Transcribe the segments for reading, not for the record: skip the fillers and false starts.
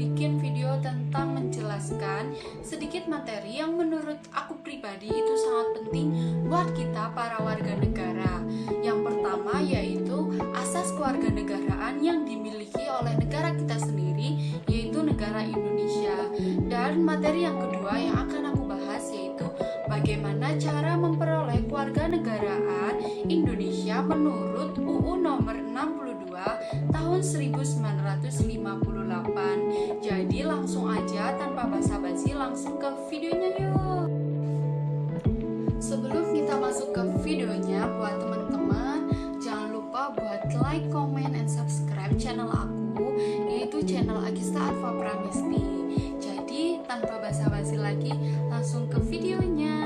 bikin video tentang menjelaskan sedikit materi yang menurut aku pribadi itu sangat penting buat kita para warga negara. Yang pertama yaitu asas kewarganegaraan yang dimiliki oleh negara kita sendiri, yaitu negara Indonesia. Dan materi yang kedua yang akan aku bahas yaitu bagaimana cara memperoleh kewarganegaraan Indonesia menurut UU nomor 62 tahun 1958. Jadi langsung aja tanpa basa-basi langsung ke videonya yuk. Sebelum kita masuk ke videonya, buat teman-teman jangan lupa buat like, comment, and subscribe channel aku, yaitu channel Agista Alfa Pramesti. Jadi tanpa basa-basi lagi langsung ke videonya.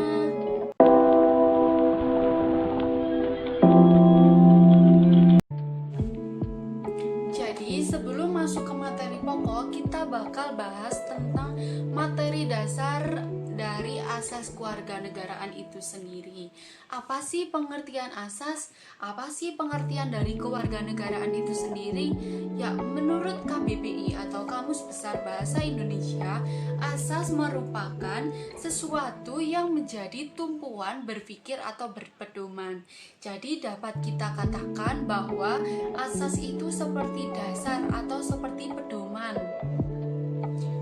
Jadi sebelum masuk ke materi pokok, kita bakal bahas tentang materi dasar dari asas kewarganegaraan itu sendiri. Apa sih pengertian asas? Apa sih pengertian dari kewarganegaraan itu sendiri? Ya, menurut KBBI atau Kamus Besar Bahasa Indonesia, asas merupakan sesuatu yang menjadi tumpuan berpikir atau berpedoman. Jadi dapat kita katakan bahwa asas itu seperti dasar atau seperti pedoman.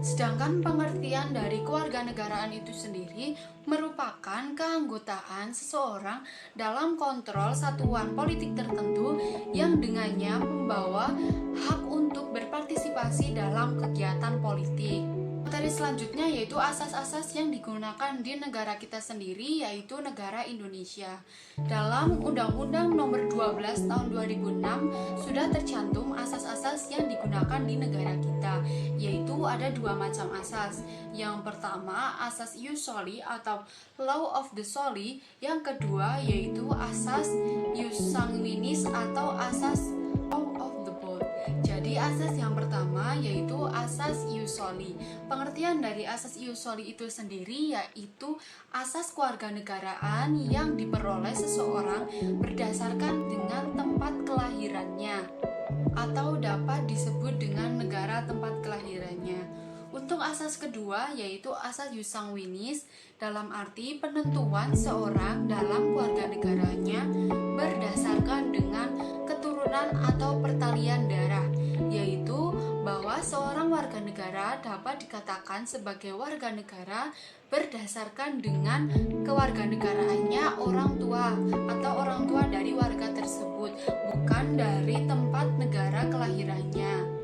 Sedangkan pengertian dari kewarganegaraan itu sendiri merupakan keanggotaan seseorang dalam kontrol satuan politik tertentu yang dengannya membawa hak untuk berpartisipasi dalam kegiatan politik. Materi selanjutnya yaitu asas-asas yang digunakan di negara kita sendiri, yaitu negara Indonesia. Dalam Undang-Undang Nomor 12 Tahun 2006 sudah tercantum asas-asas yang digunakan di negara kita, yaitu ada dua macam asas. Yang pertama asas ius soli atau law of the soli, yang kedua yaitu asas ius sanguinis atau asas law of the boat. Jadi asas yang pertama yaitu asas ius soli. Pengertian dari asas ius soli itu sendiri yaitu asas kewarganegaraan yang diperoleh seseorang berdasarkan dengan tempat kelahirannya atau dapat disebut dengan negara tempat kelahirannya. Untuk asas kedua yaitu asas ius sanguinis, dalam arti penentuan seorang dalam kewarganegaranya berdasarkan dengan keturunan atau pertalian darah, yaitu bahwa seorang warga negara dapat dikatakan sebagai warga negara berdasarkan dengan kewarganegaraannya orang tua atau orang tua dari warga tersebut, bukan dari tempat negara kelahirannya.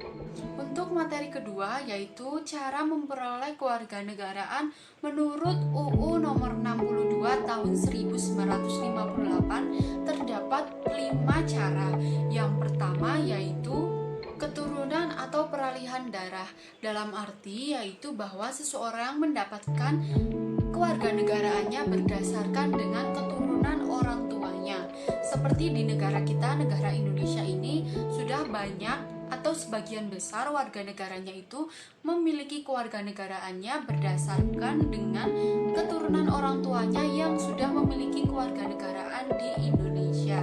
Untuk materi kedua yaitu cara memperoleh kewarganegaraan menurut UU nomor 62 tahun 1958 terdapat 5 cara. Yang pertama yaitu keturunan atau peralihan darah, dalam arti yaitu bahwa seseorang mendapatkan kewarganegaraannya berdasarkan dengan keturunan orang tuanya. Seperti di negara kita, negara Indonesia ini sudah banyak atau sebagian besar warga negaranya itu memiliki kewarganegaraannya berdasarkan dengan keturunan orang tuanya yang sudah memiliki kewarganegaraan di Indonesia.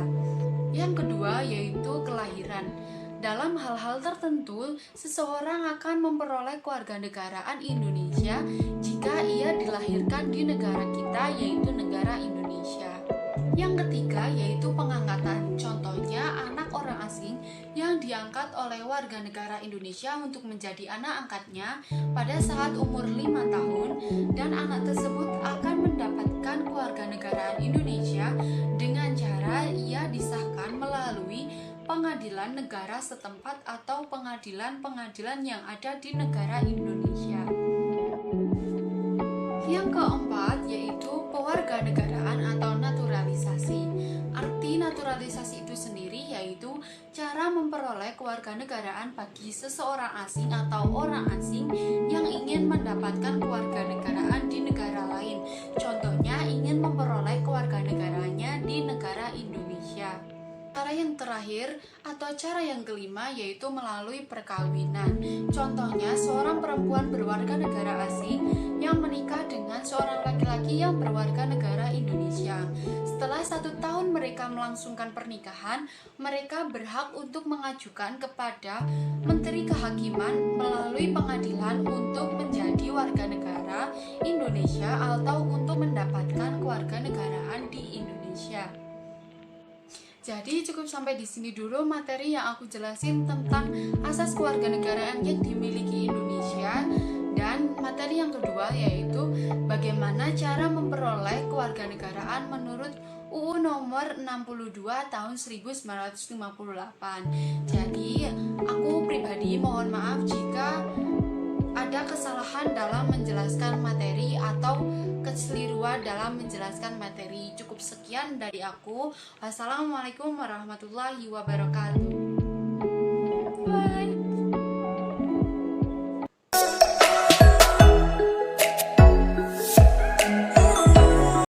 Yang kedua yaitu kelahiran. Dalam hal-hal tertentu, seseorang akan memperoleh kewarganegaraan Indonesia jika ia dilahirkan di negara kita, yaitu negara Indonesia. Yang ketiga yaitu pengangkatan. Contohnya anak orang asing yang diangkat oleh warga negara Indonesia untuk menjadi anak angkatnya pada saat umur 5 tahun, dan anak tersebut akan mendapatkan kewarganegaraan Indonesia dengan cara ia disahkan melalui pengadilan negara setempat atau pengadilan-pengadilan yang ada di negara Indonesia. Yang keempat yaitu pewarganegaraan atau naturalisasi. Arti naturalisasi itu sendiri yaitu cara memperoleh kewarganegaraan bagi seseorang asing atau orang asing yang ingin mendapatkan kewarganegaraan di negara lain. Contohnya ingin memperoleh kewarganegaraannya di negara Indonesia. cara yang terakhir atau cara yang kelima yaitu melalui perkawinan. Contohnya, seorang perempuan berwarga negara asing yang menikah dengan seorang laki-laki yang berwarga negara Indonesia. Setelah 1 tahun mereka melangsungkan pernikahan, mereka berhak untuk mengajukan kepada Menteri Kehakiman melalui pengadilan untuk menjadi warga negara Indonesia atau untuk mendapatkan kewarganegaraan di Indonesia. Jadi cukup sampai di sini dulu materi yang aku jelasin tentang asas kewarganegaraan yang dimiliki Indonesia. Dan materi yang kedua yaitu bagaimana cara memperoleh kewarganegaraan menurut UU nomor 62 tahun 1958. Jadi aku pribadi mohon maaf jika ada kesalahan dalam menjelaskan materi atau kekeliruan dalam menjelaskan materi. Cukup sekian dari aku. Wassalamualaikum warahmatullahi wabarakatuh.